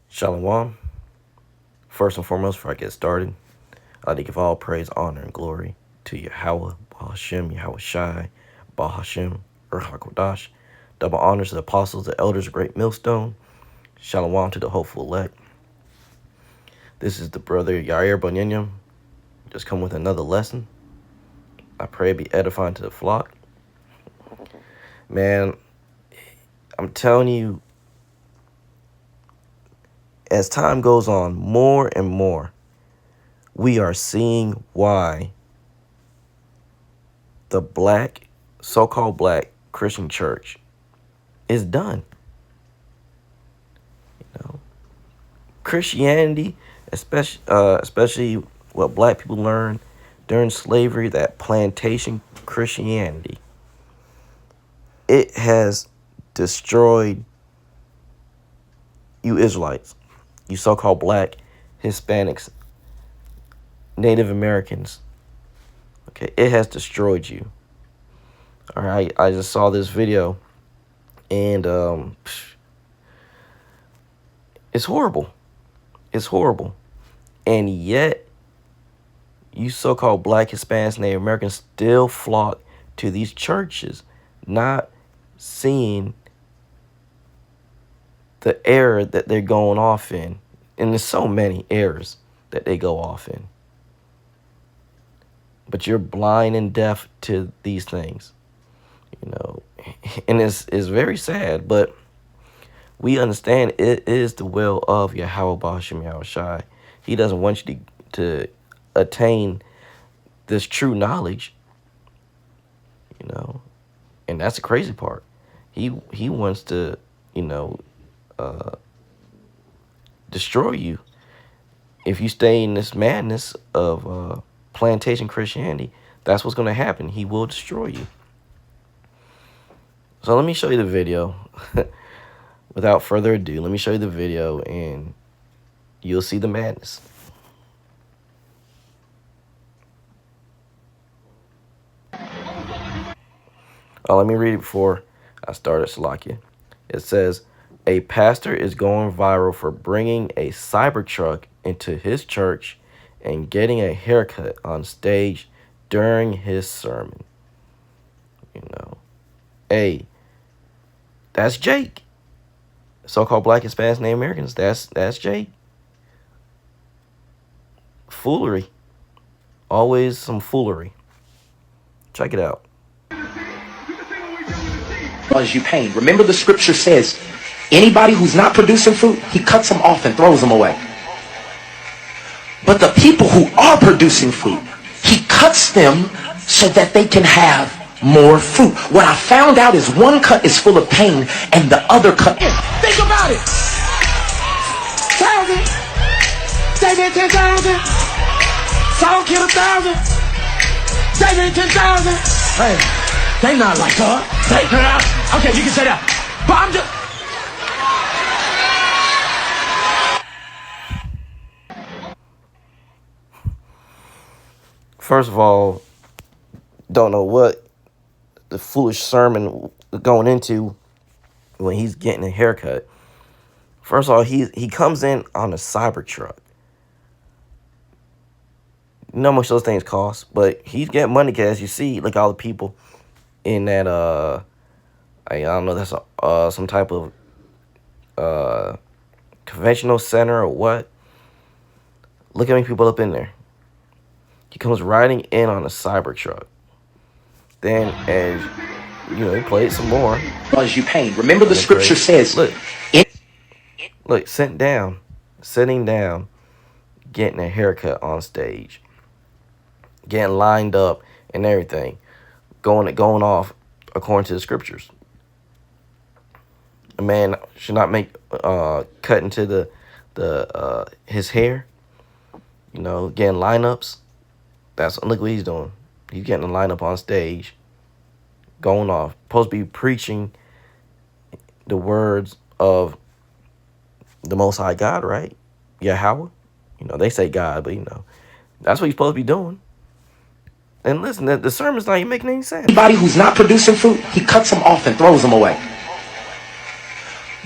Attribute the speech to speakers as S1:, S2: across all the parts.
S1: Shalom. First and foremost, before I get started, I'd like to give all praise, honor, and glory to Yahweh, Bahashem, Yahweh Shai, Bahashem, Urhakodash. Double honors to the apostles, the elders, the great millstone. Shalom to the hopeful elect. This is the brother Yair Banyanyam. Just come with another lesson. I pray it be edifying to the flock. Man, I'm telling you, as time goes on, more and more, we are seeing why the black, so-called black Christian church is done. Christianity, especially what black people learned during slavery, that plantation Christianity, it has destroyed you Israelites, you so-called black, Hispanics, Native Americans. Okay, it has destroyed you. All right, I just saw this video, and it's horrible. It's horrible. And yet, you so-called black, Hispanics, Native Americans still flock to these churches, not seeing the error that they're going off in. And there's so many errors that they go off in. But you're blind and deaf to these things. And it's very sad, but we understand it is the will of Yahweh Bahashem Yahweh Shai. He doesn't want you to attain this true knowledge, and that's the crazy part. He wants to, destroy you. If you stay in this madness of plantation Christianity, that's what's going to happen. He will destroy you. So let me show you the video. Without further ado, let me show you the video and you'll see the madness. Let me read it before I started, Salakia. It says, a pastor is going viral for bringing a Cybertruck into his church and getting a haircut on stage during his sermon. Hey, that's Jake. So-called black, Hispanics, Native Americans, that's Jake. Foolery. Always some foolery. Check it out.
S2: Cause you pain. Remember the scripture says, anybody who's not producing fruit, he cuts them off and throws them away. But the people who are producing fruit, he cuts them so that they can have more fruit. What I found out is one cut is full of pain and the other cut is. Think about it. 1,000. David 10,000. Saul killed 1,000. David 10,000. Hey, they not like her. Okay, you can say that. But I'm just.
S1: First of all, don't know what the foolish sermon going into when he's getting a haircut. First of all, he comes in on a Cybertruck. You know how much those things cost, but he's getting money because you see, like all the people in that I don't know, that's some type of conventional center or what. Look how many people up in there. He comes riding in on a Cybertruck. Then, as he played some more.
S2: Cause you pain. Remember the scripture says,
S1: look, sitting down, getting a haircut on stage, getting lined up and everything, going off according to the scriptures. A man should not make cut into the his hair. Getting lineups. Look what he's doing. He's getting a lineup on stage, going off. Supposed to be preaching the words of the Most High God, right? Yahweh. They say God, but that's what he's supposed to be doing. And listen, the sermon's not even making any sense.
S2: Anybody who's not producing fruit, he cuts them off and throws them away.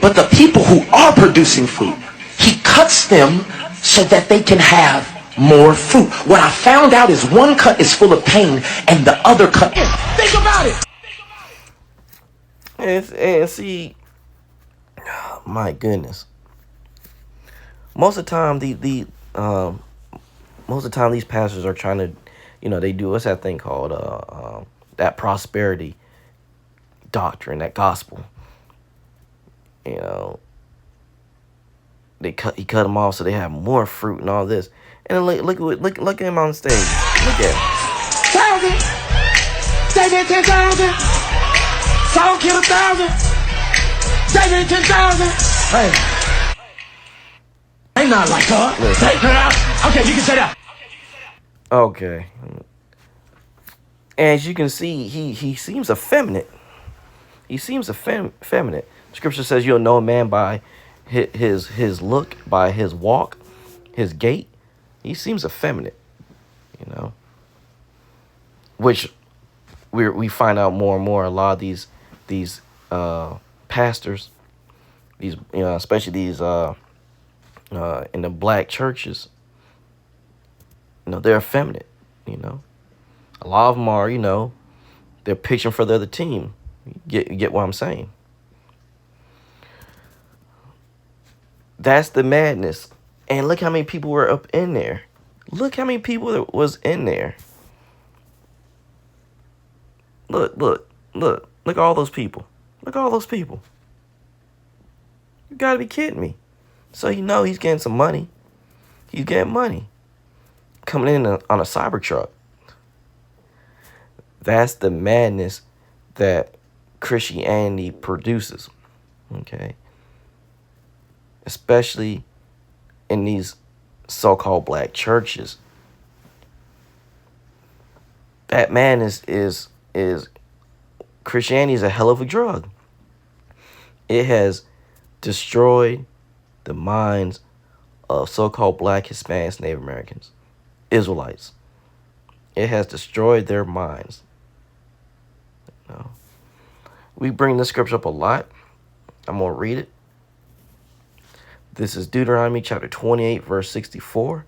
S2: But the people who are producing fruit, He cuts them so that they can have more fruit. What I found out is one cut is full of pain and the other cut. Think about it.
S1: And see, my goodness. Most of the time, most of the time these pastors are trying to, they do what's that thing called that prosperity doctrine, that gospel. You know, he cut them off so they have more fruit and all this. And then look at him on stage. Look at him.
S2: 1,000. They did 10,000. Saul killed 1,000. They did 10,000. Hey. They not like God. Okay, you can say that.
S1: Okay. As you can see, he seems effeminate. He seems effeminate. Scripture says you'll know a man by his look, by his walk, his gait. He seems effeminate, which we find out more and more. A lot of these pastors, these especially these in the black churches, they're effeminate. A lot of them are, they're pitching for the other team. You get what I'm saying? That's the madness. And look how many people were up in there. Look how many people that was in there. Look at all those people. Look at all those people. You gotta be kidding me. So he's getting some money. He's getting money. Coming in on a Cybertruck. That's the madness that Christianity produces. Okay? Especially in these so-called black churches. That madness is Christianity is a hell of a drug. It has destroyed the minds of so-called black, Hispanics, Native Americans, Israelites. It has destroyed their minds. We bring this scripture up a lot. I'm going to read it. This is Deuteronomy chapter 28, verse 64.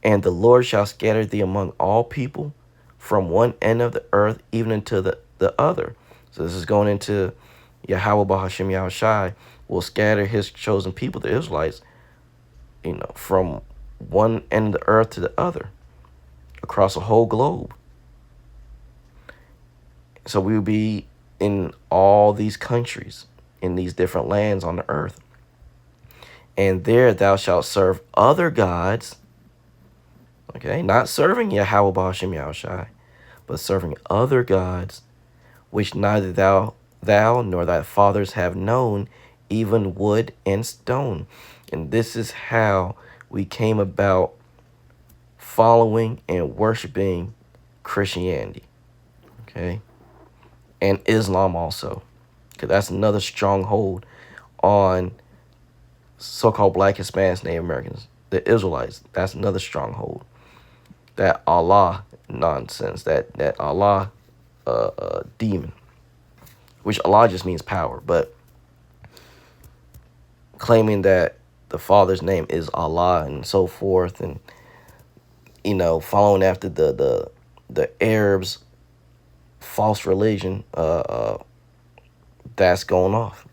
S1: And the Lord shall scatter thee among all people from one end of the earth even unto the other. So this is going into Yahweh Bahashem Yahushai will scatter his chosen people, the Israelites, from one end of the earth to the other, across the whole globe. So we will be in all these countries, in these different lands on the earth. And there thou shalt serve other gods. Okay, not serving Yahweh Bahashem Yahushai, but serving other gods, which neither thou nor thy fathers have known, even wood and stone. And this is how we came about following and worshiping Christianity. Okay? And Islam also. Because that's another stronghold on so-called black, Hispanics, Native Americans. The Israelites. That's another stronghold. That Allah nonsense. That Allah demon. Which Allah just means power. But claiming that the Father's name is Allah and so forth. And, following after the Arabs' false religion, that's going off.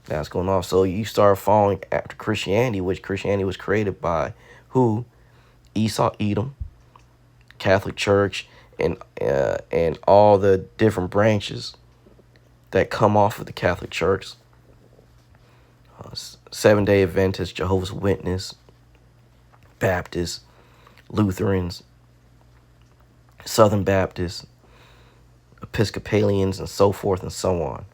S1: That's going off. So you start following after Christianity, which Christianity was created by who? Esau, Edom, Catholic Church, and all the different branches that come off of the Catholic Church. Seventh-day Adventists, Jehovah's Witness, Baptists, Lutherans, Southern Baptists, Episcopalians, and so forth and so on.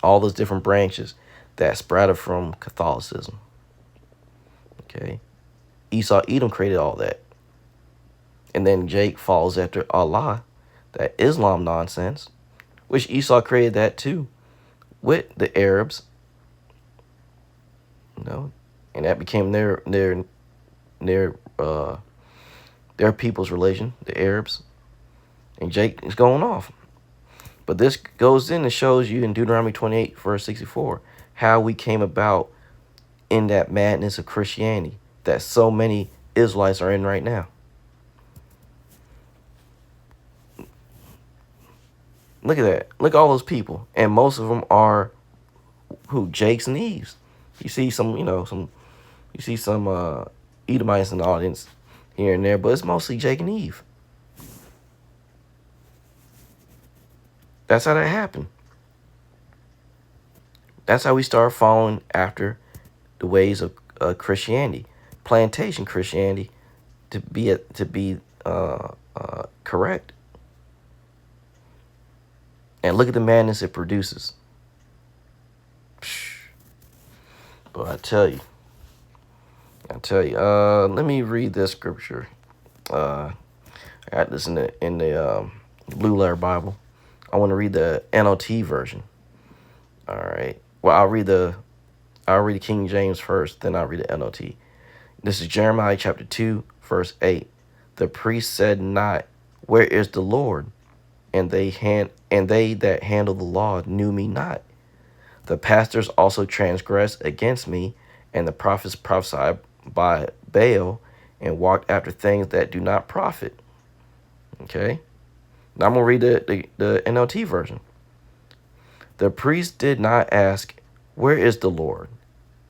S1: All those different branches that sprouted from Catholicism. Okay? Esau, Edom created all that. And then Jake follows after Allah, that Islam nonsense, which Esau created that too, with the Arabs. And that became their people's religion, the Arabs. And Jake is going off. But this goes in and shows you in Deuteronomy 28, verse 64, how we came about in that madness of Christianity that so many Israelites are in right now. Look at that. Look at all those people. And most of them are who? Jakes and Eves. You see some, you see some Edomites in the audience here and there, but it's mostly Jake and Eve. That's how that happened. That's how we start following after the ways of Christianity, plantation Christianity, to be correct. And look at the madness it produces. But I tell you, let me read this scripture. I got this in the Blue Letter Bible. I want to read the NLT version. All right. Well, I'll read the King James first, then I'll read the NLT. This is Jeremiah chapter 2, verse 8. The priest said not, "Where is the Lord?" And they that handle the law knew me not. The pastors also transgressed against me, and the prophets prophesied by Baal, and walked after things that do not profit. Okay? Now I'm going to read the NLT version. The priest did not ask, "Where is the Lord?"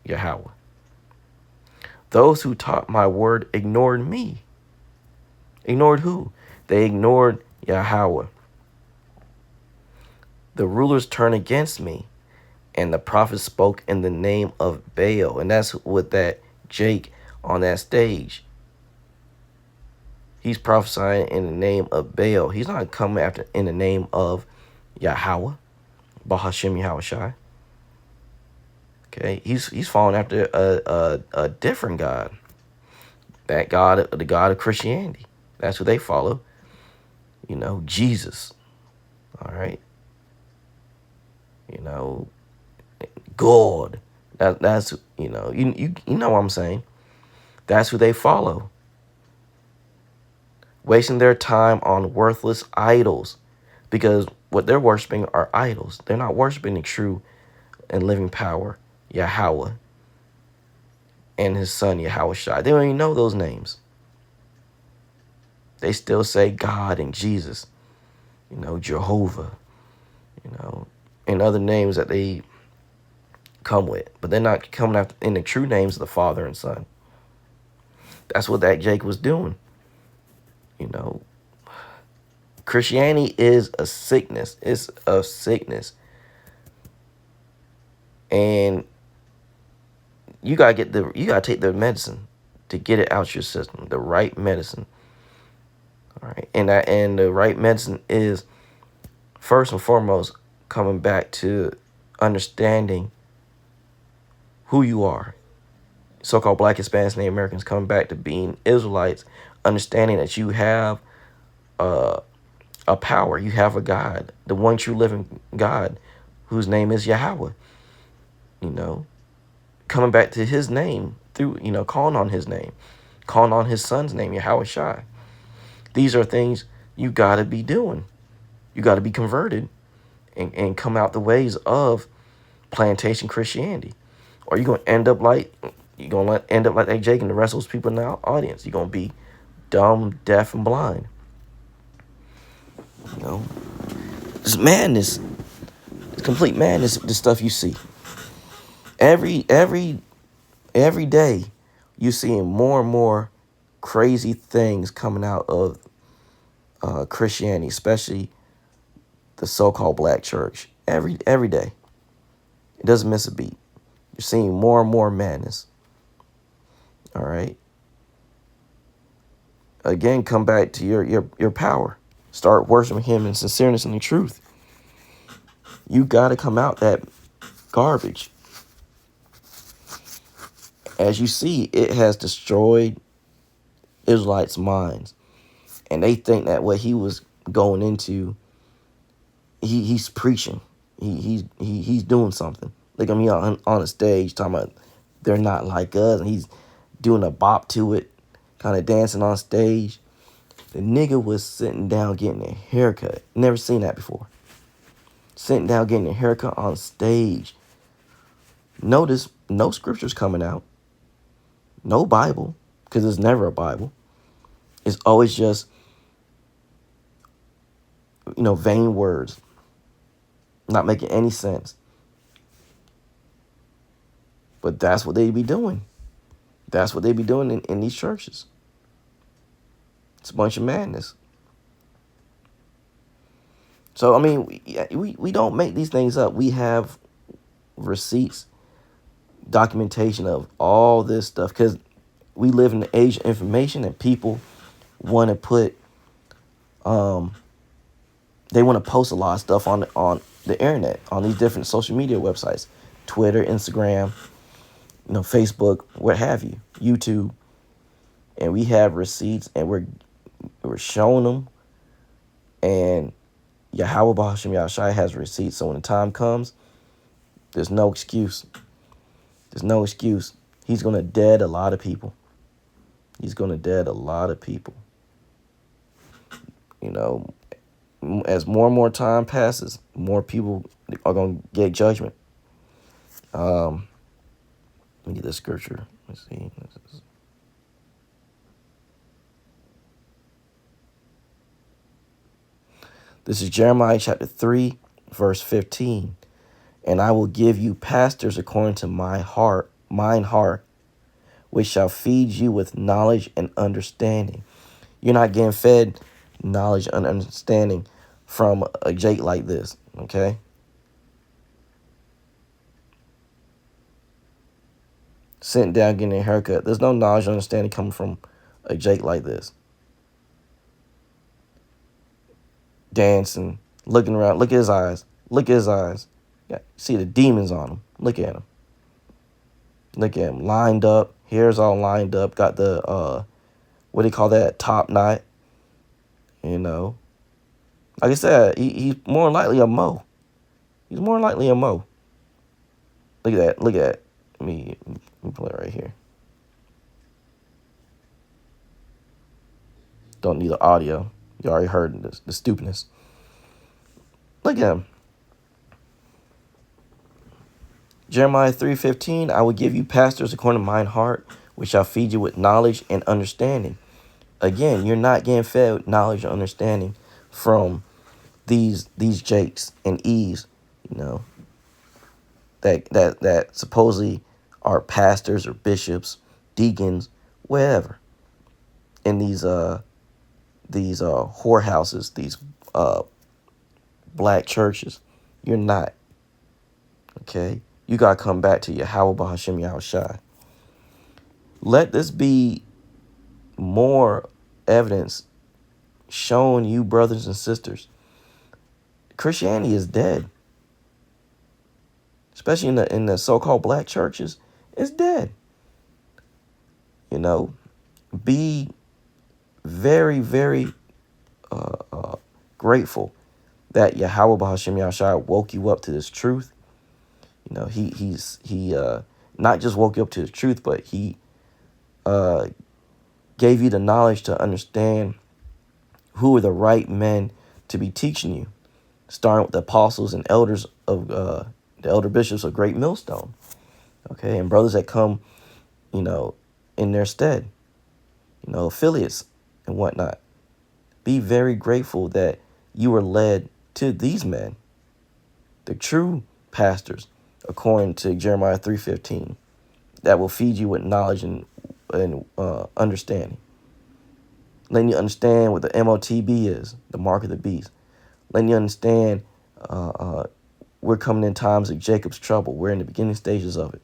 S1: Yahweh. Those who taught my word ignored me. Ignored who? They ignored Yahweh. The rulers turned against me, and the prophets spoke in the name of Baal. And that's what that Jake on that stage. He's prophesying in the name of Baal. He's not coming after in the name of Yahweh, Bahashem Yahushai. Okay, he's following after a different God. That God, the God of Christianity. That's who they follow. Jesus. All right. God. That's you know what I'm saying. That's who they follow. Wasting their time on worthless idols, because what they're worshiping are idols. They're not worshiping the true and living power, Yahweh, and his son Yahushua. They don't even know those names. They still say God and Jesus, Jehovah, and other names that they come with. But they're not coming after in the true names of the Father and Son. That's what that Jake was doing. Christianity is a sickness. It's a sickness. And you gotta take the medicine to get it out your system, the right medicine. All right. And the right medicine is first and foremost coming back to understanding who you are. So-called Black, Hispanics, Native Americans coming back to being Israelites, understanding that you have a power, you have a God, the one true living God, whose name is Yahweh. Coming back to his name through, calling on his name, calling on his son's name, Yahushua. These are things you got to be doing. You got to be converted and come out the ways of plantation Christianity. Or you're going to end up like that Jake and the rest of those people in the audience. You're going to be dumb, deaf, and blind. It's madness. It's complete madness, the stuff you see. Every day, you're seeing more and more crazy things coming out of Christianity, especially the so-called black church. Every day. It doesn't miss a beat. You're seeing more and more madness. All right. Again, come back to your power. Start worshiping him in sincereness and in truth. You got to come out that garbage. As you see, it has destroyed Israelites' minds. And they think that what he was going into, he's preaching. He's doing something. Look at me on a stage talking about they're not like us. And he's doing a bop to it, kind of dancing on stage. The nigga was sitting down getting a haircut. Never seen that before. Sitting down getting a haircut on stage. Notice No scriptures coming out. No Bible, because there's never a Bible. It's always just, vain words, not making any sense. But that's what they be doing. That's what they be doing in these churches. It's a bunch of madness. So, I mean, we don't make these things up. We have receipts, documentation of all this stuff, because we live in the age of information, and people want to put, they want to post a lot of stuff on the internet, on these different social media websites, Twitter, Instagram, Facebook, what have you, YouTube, and we have receipts, and we're showing them, and Yahweh Bahashim Yahushai has receipts. So when the time comes, there's no excuse. There's no excuse. He's going to dead a lot of people. He's going to dead a lot of people. As more and more time passes, more people are going to get judgment. Let me get this scripture. Let's see. This is Jeremiah chapter 3, verse 15. And I will give you pastors according to mine heart, which shall feed you with knowledge and understanding. You're not getting fed knowledge and understanding from a Jake like this, okay? Sitting down, getting a haircut. There's no knowledge and understanding coming from a Jake like this. Dancing, looking around. Look at his eyes. Look at his eyes. Yeah, see the demons on him. Look at him. Look at him. Lined up. Hair's all lined up. Got the, what do you call that? Top knot. Like I said, he's more likely a Mo. He's more likely a Mo. Look at that. Look at that. Let me play it right here. Don't need the audio. You already heard the stupidness. Look at him. Jeremiah 3:15, I will give you pastors according to mine heart, which shall feed you with knowledge and understanding. Again, you're not getting fed knowledge and understanding from these Jakes and Eves, that supposedly are pastors or bishops, deacons, whatever, in these whorehouses, these black churches. You're not. Okay? You got to come back to Yahweh Bahashim Yahushai. Let this be more evidence showing you, brothers and sisters, Christianity is dead. Especially in the so-called black churches, it's dead. Be very, very grateful that Yahweh Bahashim Yahushai woke you up to this truth. He not just woke you up to the truth, but he gave you the knowledge to understand who are the right men to be teaching you, starting with the apostles and elders of the elder bishops of Great Millstone, okay, and brothers that come, in their stead, affiliates and whatnot. Be very grateful that you were led to these men, the true pastors, according to Jeremiah 3:15, that will feed you with knowledge and understanding. Letting you understand what the MOTB is, the mark of the beast. Letting you understand we're coming in times of Jacob's trouble. We're in the beginning stages of it.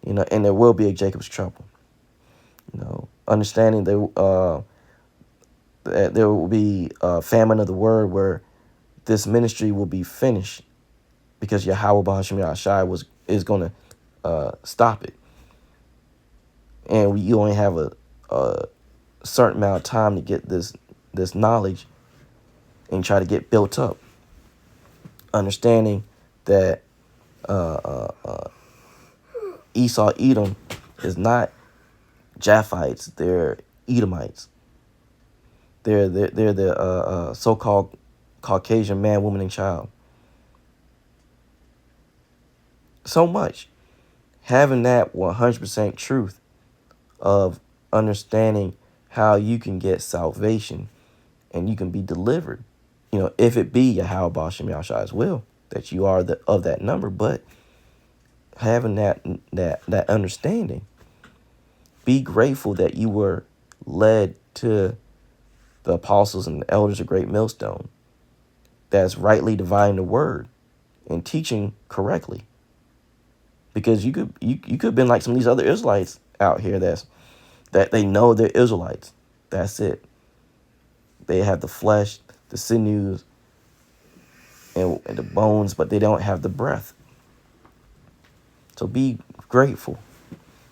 S1: And there will be a Jacob's trouble. Understanding that there will be a famine of the word where this ministry will be finished because Yahweh Bahashim Yahushai is going to stop it. And you only have a certain amount of time to get this knowledge and try to get built up. Understanding that Esau, Edom is not Japhites, they're Edomites. They're the so-called Caucasian man, woman, and child. So much having that 100% truth of understanding how you can get salvation and you can be delivered. You know, if it be Yahweh Bashem Yahshua's will that you are of that number, but having that understanding, be grateful that you were led to the apostles and the elders of Great Millstone that's rightly dividing the word and teaching correctly. Because you could have been like some of these other Israelites out here that they know they're Israelites. That's it. They have the flesh, the sinews, and the bones, but they don't have the breath. So be grateful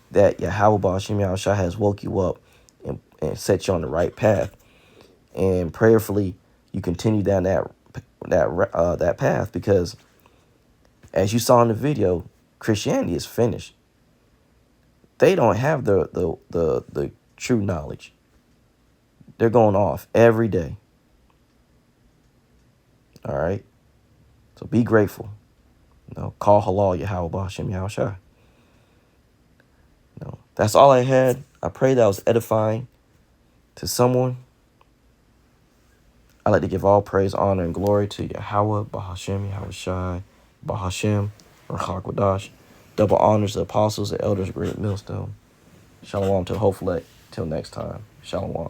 S1: that Yahweh Ba'ashem Yahushua has woke you up and set you on the right path. And prayerfully, you continue down that path, because as you saw in the video, Christianity is finished. They don't have the true knowledge. They're going off every day. All right? So be grateful. You know, call halal Yahweh Ba'ashem Yahushua. You know, that's all I had. I pray that was edifying to someone. I like to give all praise, honor, and glory to Yahweh Ba'ashem Yahushua Ba'ashem Rachakwadash. Double honors to the apostles, the elders of Great Millstone. Shalom to Hopefully till next time. Shalom.